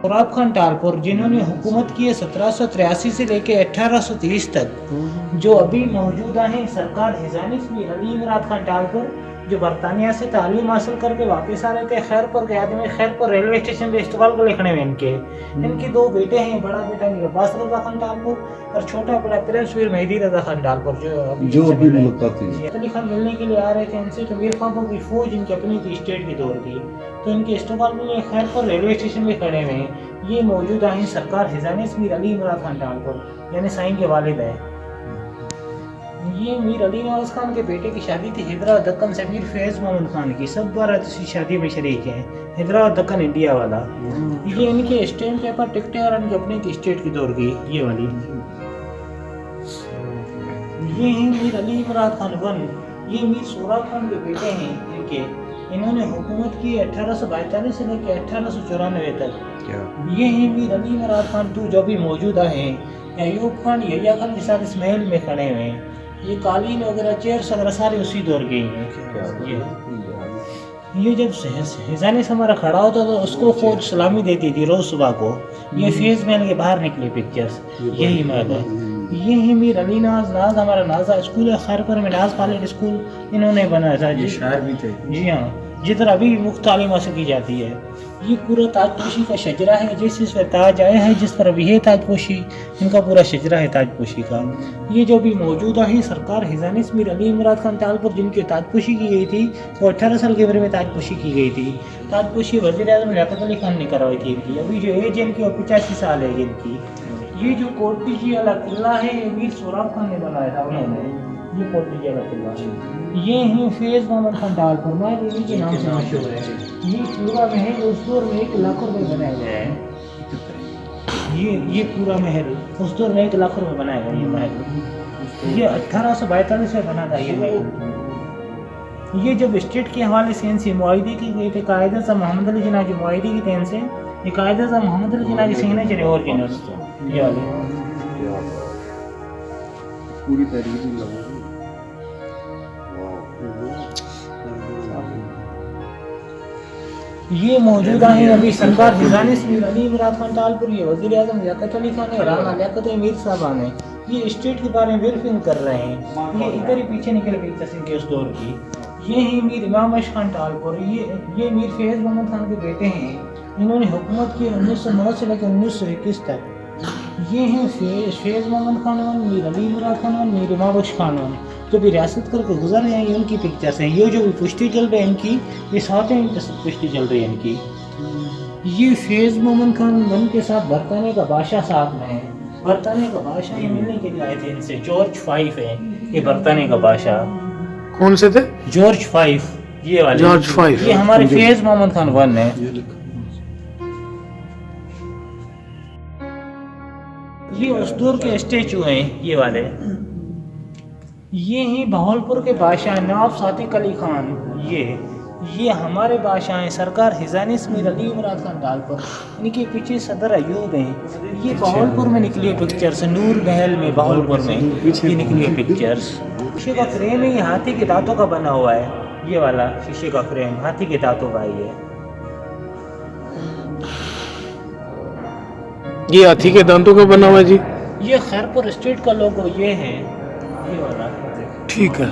सोराब खान टालपुर जिन्होंने हुकूमत की है 1783 से लेकर 1830 तक, जो अभी मौजूदा हैं सरकार हिजानिस में अली इमरान खान टालपुर, जो बरतानिया से तालीम हासिल करके वापस आ रहे थे खैरपुर के आदमी खैरपुर रेलवे स्टेशन पे इस्तेमाल को लिखने में इनके दो बेटे हैं। बड़ा बेटा अब्बास रजा खान टालपुर और छोटा बड़ा प्रिंस मीर मेहदी रजा खान टालपुर, जो अभी अली खान मिलने के लिए आ रहे थे इनसे। तो मीर खान की फौज इनकी अपनी थी स्टेट की दौर की, तो इनके इस्तेमाल में खैरपुर रेलवे स्टेशन पे खड़े हुए हैं। ये मौजूदा हैं सरकार हिजानिस मीर अली इमरान खान टालपुर, यानी साईं के वालिद है। ये मीर अली नवाज खान के बेटे की शादी थी हैदराबाद दक्कन से मीर फैज मोहम्मद खान की। सब 12 शादी में शरीक हैं, हैदराबाद दक्कन इंडिया वाला। ये इनके स्टैम्प पेपर टिकटें और इनके अपने की स्टेट की दौर की ये वाली। ये हैं मीर अली इमरान खान वन, ये मीर सोराब खान के बेटे हैं इनके। इन्होंने हुकूमत की 1842 से लेकर 1894 तक। ये हैं मीर अली इमरान खान टू, जो भी मौजूदा हैं। अयूब खान यहिया खान के साथ इस महल में खड़े हुए हैं। ये कालीन वगैरह चेयर्स वगैरह सारे उसी दौर के हैं। ये जब हिजानिस हमारा खड़ा होता तो उसको फौज सलामी देती थी रोज सुबह को। ये फेज महल के बाहर निकले पिक्चर्स, यही महल है। ये है मीर अली नाज हमारा नाजा स्कूल है खैरपुर में, नाज कॉलेज स्कूल इन्होंने बनाया था। ये शायर भी थे जी हाँ, जिधर अभी मुफ्त तालीम हासिल की जाती है। ये पूरा ताजपोशी का शजरा है, जिस पर ताज आया है, जिस पर अभी है ताजपोशी, इनका पूरा शजरा है ताजपोशी का। ये जो भी मौजूदा है सरकार हिजानिस मीर अली इमरान खान टालपुर, जिनकी ताजपोशी की गई थी, वो 18 साल की उम्र में ताजपोशी की गई थी। ताजपोशी वज़ीर आज़म लियाकत अली खान ने करवाई थी इनकी। अभी जो एज है इनकी वो 85 साल है इनकी। ये जो कोटपीजी वाला किला है ये मीर सोराब खान ने बनाया था उन्होंने, ये कोटपीजी वाला किला। ये है फैज मोहम्मद खान टालपुर, मायदेवी के नाम से मशहूर है। ये पूरा महल उस दौर में 1 लाख रुपए बनाया गया है। ये पूरा महल उस दौर में 1 लाख रुपए बनाया गया ये महल। ये 1842 में बना था ये महल। ये जब स्टेट के हवाले से इनसे मुआहिदे की गई थे कायदा साहब मोहम्मद अली जिन्ना की मुआहिदे की थे इनसे। ये कायदा साहब मोहम्मद अली जिन्ना की सिग्नेचर है ओरिजिनल ये वाली। पूरी तरीके ये मौजूदा है अभी सरकार हिजानिस मीर अली इमरान खान टालपुर, ये वज़ीर आज़म लियाकत अली खान है, राना लियाकत मीर साहब हैं। ये स्टेट के बारे में ब्रीफिंग कर रहे हैं। ये इधर ही पीछे निकल गई तस्वीर के उस दौर की। ये है मीर इमाम अश खान टालपुर, ये मीर फैज मोहम्मद खान के बेटे हैं। इन्होंने हुकूमत की 1909 से लेकर 1921 तक। ये हैं फैज मोहम्मद खान वन, मीर अली इमरान खान वन, मीर इमाम अश खान वन, जो भी रियासत करके गुजर रहे हैं। ये उनकी पिक्चर्स हैं। ये जो भी पुश्ती चल रही है इनकी, ये साथ में पुश्ती चल रही है इनकी। ये फैज मोहम्मद खान वन के साथ बरतानिया का बादशाह साथ में है। बरतानिया का बादशाह ये मिलने के लिए आए थे इनसे। जॉर्ज 5 है ये बरतानिया का बादशाह। कौन से थे? जॉर्ज 5 ये वाले। जॉर्ज 5 ये हमारे फैज मोहम्मद खान वन है। ये उस दौर के स्टेचू हैं ये वाले। ये हैं बहावलपुर के बादशाह नवाब सादिक अली खान। ये हमारे बादशाह हैं सरकार हिजानिस मीर अली इमरान खान टालपुर। इनके पीछे सदर अयूब हैं। ये बहावलपुर में निकली है पिक्चर्स, नूर महल में बहावलपुर में ये निकली है पिक्चर्स। शीशे का फ्रेम है, ये हाथी के दांतों का बना हुआ है। ये वाला शीशे का फ्रेम हाथी के दांतों का ये हाथी के दांतों का बना हुआ है जी। ये खैरपुर स्टेट का लोगो ये है ये वाला। ठीक है।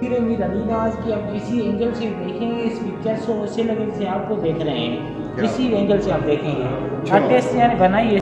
फिर मीर अली नवाज की आप किसी एंगल से देखेंगे इस पिक्चर को वैसे लगे जैसे आपको देख रहे हैं, किसी एंगल से आप देखेंगे आर्टिस्ट यानी बनाई है।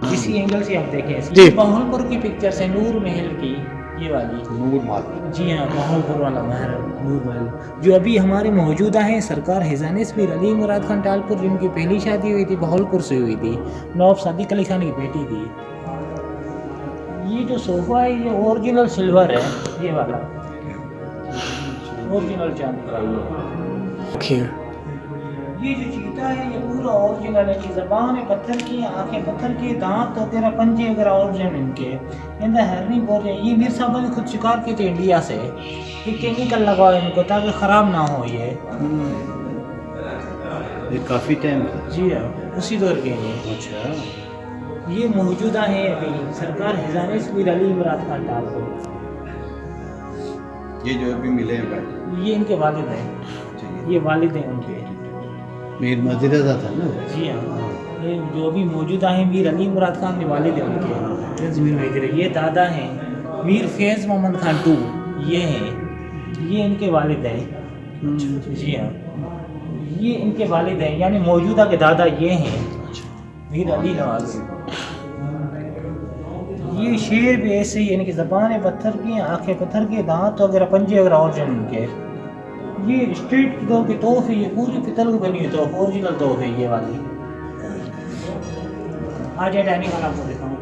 किसी एंगल से आप देखें जी। बहावलपुर की पिक्चर है, नूर महल की, ये वाली नूर महल। जी हाँ, बहावलपुर वाला महल, नूर महल जो अभी हमारे मौजूदा हैं। सरकार हिजानिस मीर अली मुराद खान टालपुर, जिनकी पहली शादी हुई थी बहावलपुर से हुई थी, नवाब सादिक अली खान की बेटी थी। ये जो सोफा है ये ओरिजिनल सिल्वर है, ये वाला ओरिजिनल चांदी का ठीक है। ये जो चीता है ये पूरा ओरिजिनल है। कि ज़बान पत्थर की, आंखें पत्थर की, दांत वगैरह पंजे वगैरह ओरिजिनल इनके इनका हरनी बोल रहे हैं। ये मीर साहब ने खुद शिकार किए थे इंडिया से कि केमिकल लगाओ इनको ताकि ख़राब ना हो ये काफ़ी टाइम। जी हाँ, उसी दौर के हैं। अच्छा, ये मौजूदा है अभी सरकार हिजानिस मीर अली मुराद खान टालपुर। ये जो अभी मिले हैं भाई, ये इनके वालिद हैं, ये वालिद हैं उनके। मीर मजीदा था ना। जी हाँ, ये जो अभी मौजूदा हैं मीर अली मुराद खान के वालिद हैं उनके, मीर वजीर। ये दादा हैं मीर फैज़ मोहम्मद खान टू, ये हैं, ये इनके वालिद हैं। जी हाँ, ये इनके वालिद हैं, यानी मौजूदा के दादा ये हैं मीर अली नवाज। ये शेर भी ऐसे ही, इनकी ज़बान पत्थर की, आंखें पत्थर की, दांत वगैरह पंजे वगैरह ओरिजिनल इनके। ये स्ट्रीट दो की तोहफे, ये पूरी पितल की बनी हुई तोहफे, ओरिजिनल तोहफे ये वाली। आज ये डाइनिंग हॉल आपको दिखाऊँ।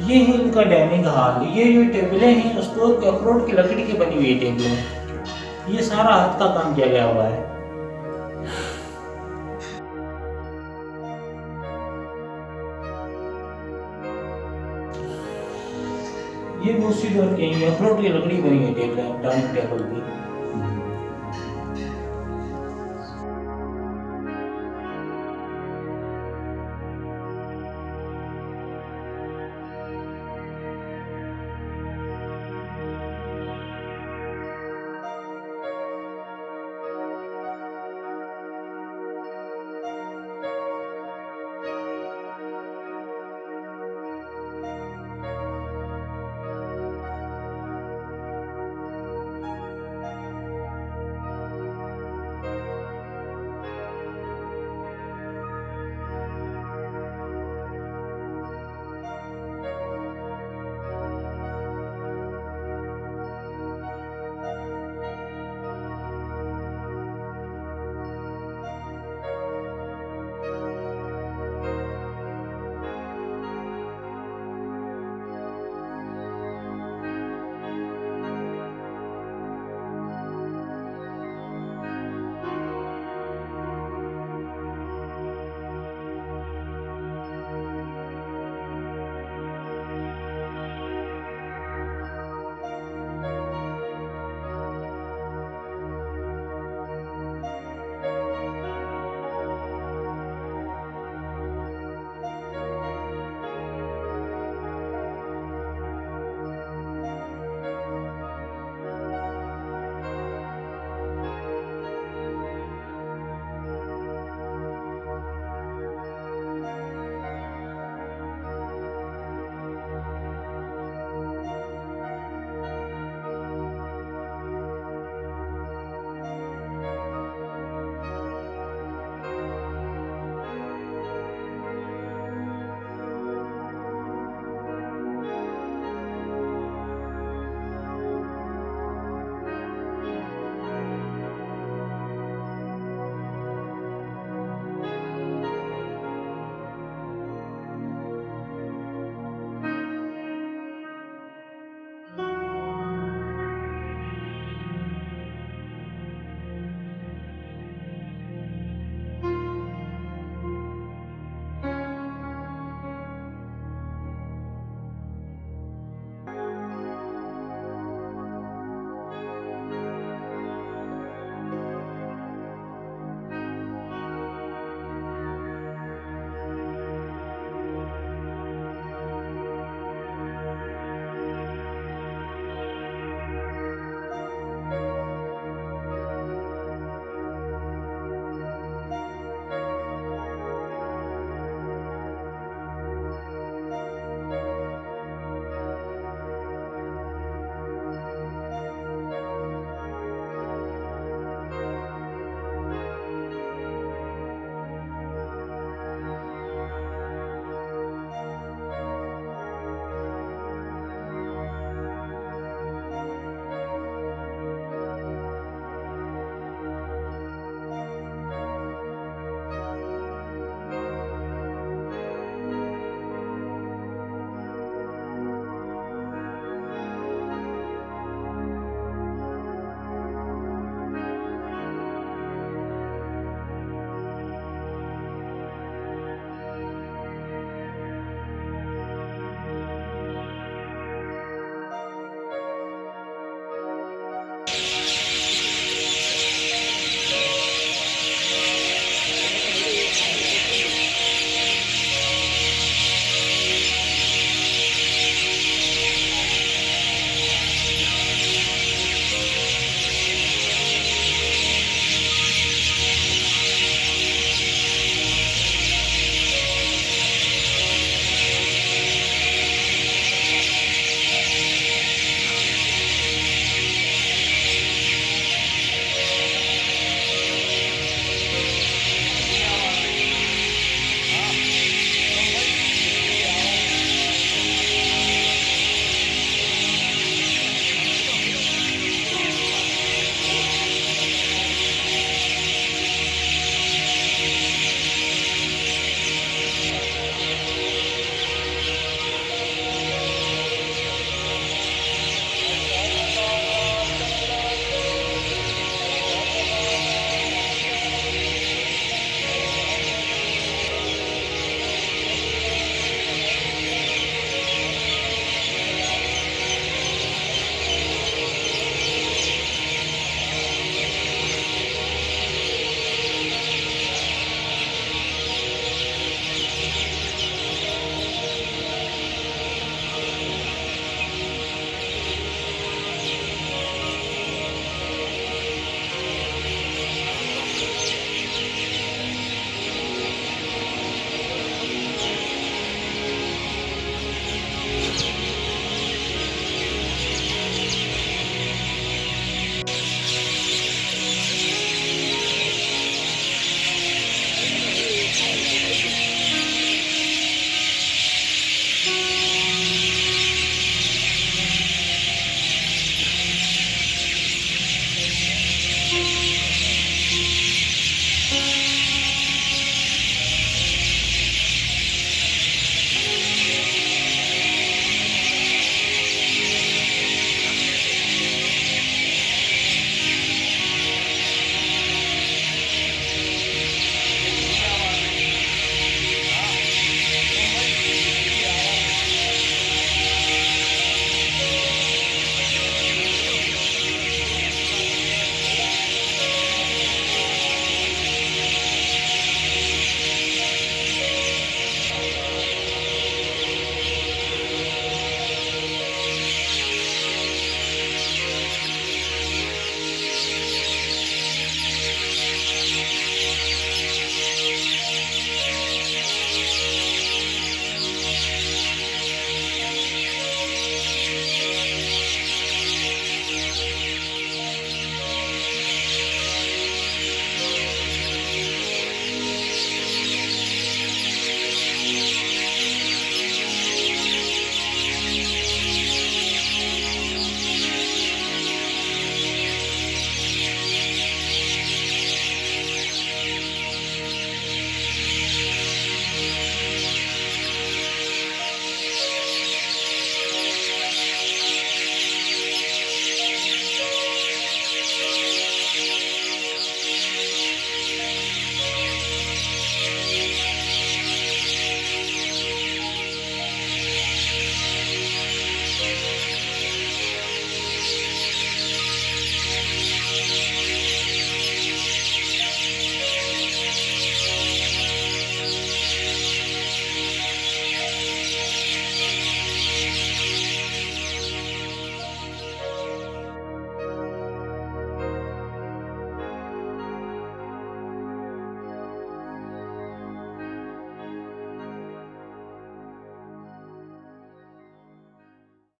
ये है इनका डाइनिंग हॉल। ये जो टेबलें हैं स्टोर के अखरोट की लकड़ी की बनी हुई टेबलें, ये सारा हाथ का काम किया गया हुआ है। ये भी उसी दौर के हैं, अखरोट की लकड़ी बनी हुई टेबलें, डाइनिंग टेबल की।